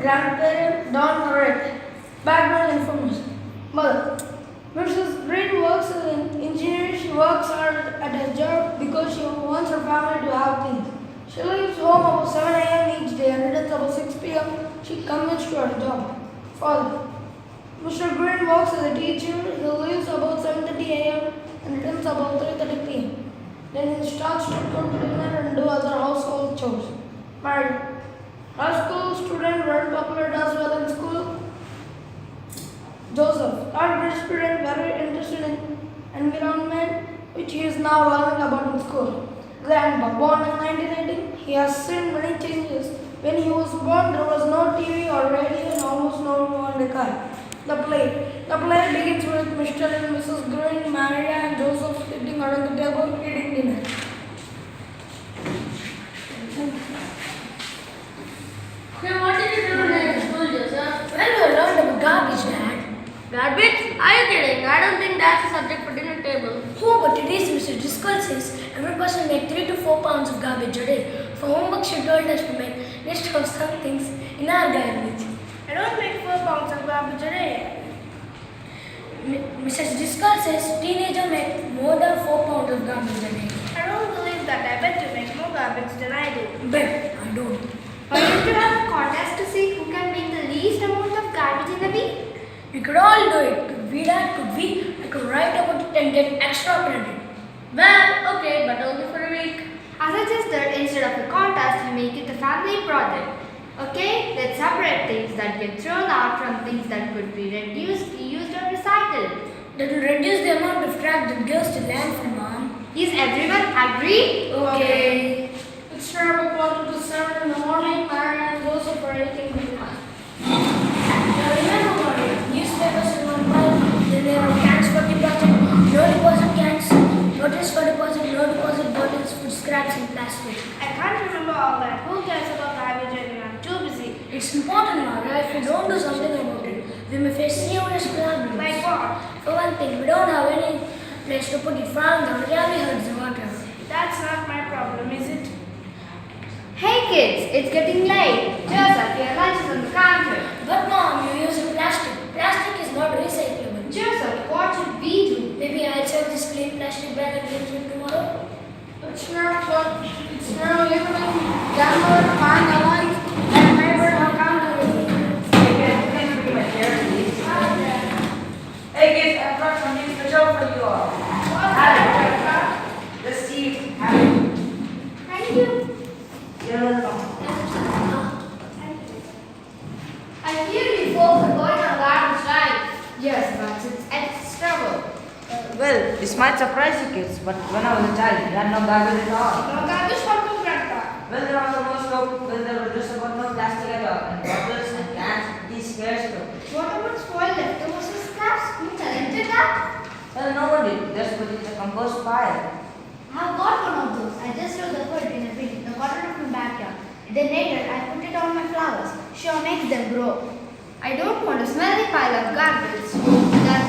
Grandparent, don't narrate. Background information. Mother. Mrs. Green works as an engineer. She works hard at her job because she wants her family to have things. She leaves home about 7 a.m. each day and returns about 6 p.m. She commutes to her job. Father. Mr. Green works as a teacher. He leaves about 7:30 a.m. and returns about 3:30 p.m. Then he starts to cook dinner and do other household chores. Married. High school student, very popular, does well in school. Joseph, third grade student, very interested in environment, which he is now learning about in school. Grandpa, born in 1918, he has seen many changes. When he was born, there was no TV or radio and almost no room on the car. The play. The play begins with Mr. and Mrs. Green, Maria, and Joseph sitting around the table eating dinner. Then what did you do today in school, Joseph? Well, I learned about garbage, Dad. Garbage? Are you kidding? I don't think that's a subject for dinner table. Oh, but it is, Mr. Driscoll says every person makes 3 to 4 pounds of garbage a day. For homework, she told us to make list of some things in our garbage. I don't make 4 pounds of garbage a day. Mrs. Driscoll says teenagers make more than 4 pounds of garbage a day. I don't believe that. I bet you make more garbage than I do. But I don't. Why don't you have a contest to see who can make the least amount of garbage in a week? We could all do it. Could we, Dad? Could we? I could write about it and get extra credit. Well, okay, but only for a week. As I suggested, instead of a contest, we make it a family project. Okay, let's separate things that get thrown out from things that could be reduced, reused, or recycled. That will reduce the amount of trash that goes to landfill, Mom. Is everyone agree? Okay. It's around 6:45 in the morning. Mary and Joseph are eating dinner. Now remember, Mary, newspapers in one pile. Then there are cans for deposit, no deposit cans, notice for deposit, no deposit bottles, food scraps, and plastic. I can't remember all that. Who cares about garbage anymore? I'm too busy. It's important, Mara. If we don't do something about it, we may face serious problems. Like what? For one thing, we don't have any place to put it. Farm that really hurts the water. That's not my problem, is it? Hey kids, it's getting late. Joseph, your lunch is on the counter. But Mom, you're using plastic. Plastic is not recyclable. Joseph, what should we do? Maybe I'll check this clean plastic bag and use it tomorrow. It's now evening. Grandmother, find the light, and neighbor have come to Hey kids, please bring my chair, please. Hey kids, I brought something special for you all. Have it. Just see it. Have it. Thank you. You're welcome. I hear you folks are going on garbage right? Yes, but it's trouble. Well, this might surprise you kids, but when I was a child, we had no garbage at all. No garbage for two, Grandpa. Well, there was no soap, well, there was just about no plastic at all, and bottles and cans, these squares too. What about spoiled leftovers or scraps? You talented that? Well, no one did, just put it in the compost pile. I've got one of those. I just threw the food in a bin in the corner of my backyard. Then later, I put it on my flowers. Sure makes them grow. I don't want a smelly pile of garbage. That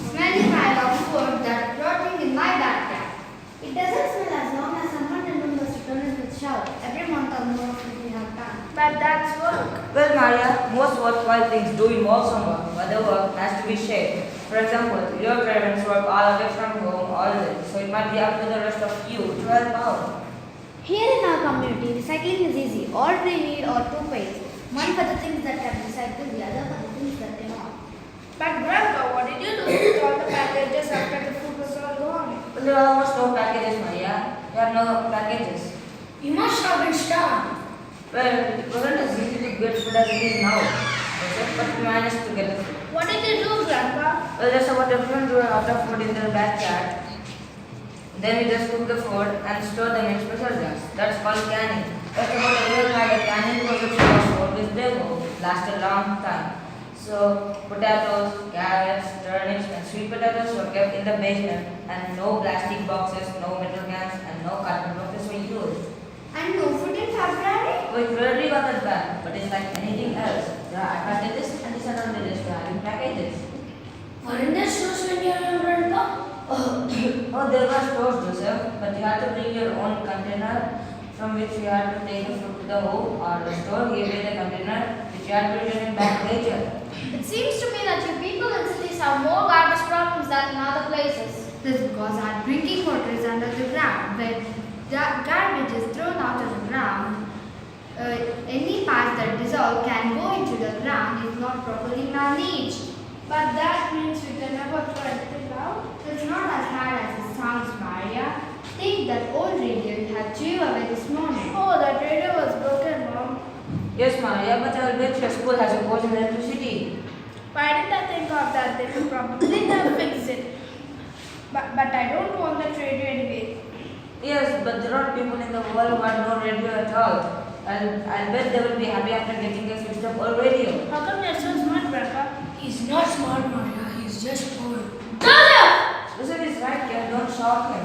smelly pile of food that's rotting in my backyard. It doesn't smell as long as someone remembers to turn it with shower every month or more if we have time. But that's work. Well, Maria, most worthwhile things do involve some work, but the work has to be shared. For example, your parents work all away from home all day, so it might be up to the rest of you to help out. Here in our community, recycling is easy. All we need are two pails. One for the things that can be recycled, the other for the things that cannot. But Grandpa, what did you do with all the packages after the food was all gone? Well, there are almost no packages, Maria. There are no packages. You must have been starved. Well, it wasn't as easy to get food as it is now. But we managed to get the food. What did you do, Grandpa? Well, just about everyone grew out of food in their backyard. Then we just cook the food and store them in special jars. That's called canning. Just about everyone had a canning process of food which they will last a long time. So potatoes, carrots, turnips and sweet potatoes were kept in the basement, and no plastic boxes, no metal cans and no carton boxes were used. And no food in February? We clearly got that back, but it's like anything else. There are advantages and disadvantages to having packages. Weren't there stores when you were young, Grandpa? Oh, there were stores, Joseph, but you had to bring your own container from which you had to take the food to the home, or the store gave you the container which She had written it back later. It seems to me that you people in cities have more garbage problems than in other places. This is because our drinking water is under the ground. When garbage is thrown out of the ground, any parts that dissolve can go into the ground if not properly managed. But that means we can never throw anything out. It's not as bad as it sounds, Maria. Think that old radio you have threw away this morning. Oh, that radio was broken, Mom. Yes, Maria, but I'll bet your school has a course in electricity. Why didn't I think of that? They could probably have fixed it. But I don't want that radio anyway. Yes, but there are people in the world who have no radio at all. I'll bet they will be happy after getting a fixed up old radio. How come you're so smart, Grandpa? He's not smart, Maria. He's just poor. Listen is right, Ken. Don't shock him.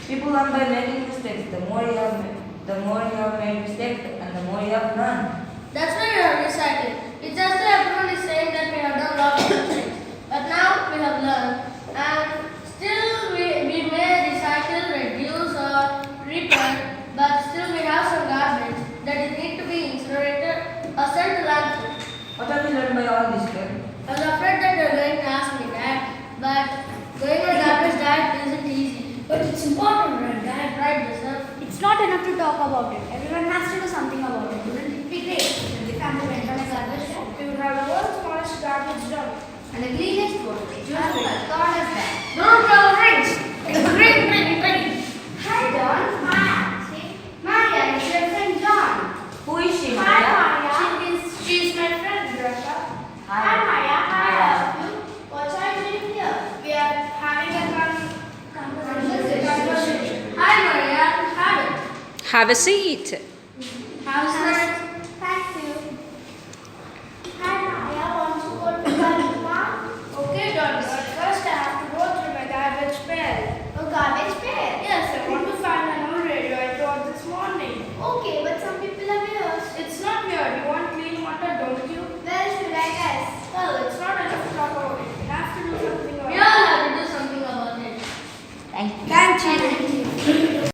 People learn by making mistakes. The more you have made mistakes, and the more you have learned. That's why we have decided. It's just that everyone is saying that we have done lots of mistakes. But now we have learned. And still we may recycle, reduce or repair. But still we have some garbage that it need to be incinerated or sent to landfill. What have you learned by all this, Ken? I was afraid that you are going to ask me that. But going on garbage diet isn't easy. But it's important, right? Right, Joseph? It's not enough to talk about it. Everyone has to do something about it. Wouldn't it be great if the family went on a garbage day? We would have the world's smallest garbage dump. And the cleanest water. Just like God is that. Don't blow rings. It's ring. Hi, John. Hi. See? Maria is your friend John. Who is she, Hi, Maria? Maria. She's my friend, Grandpa. Hi, Maria. Hi, all of you. What are you doing here? We are having a conversation. Hi, Maria. Have it. Have a seat. How's the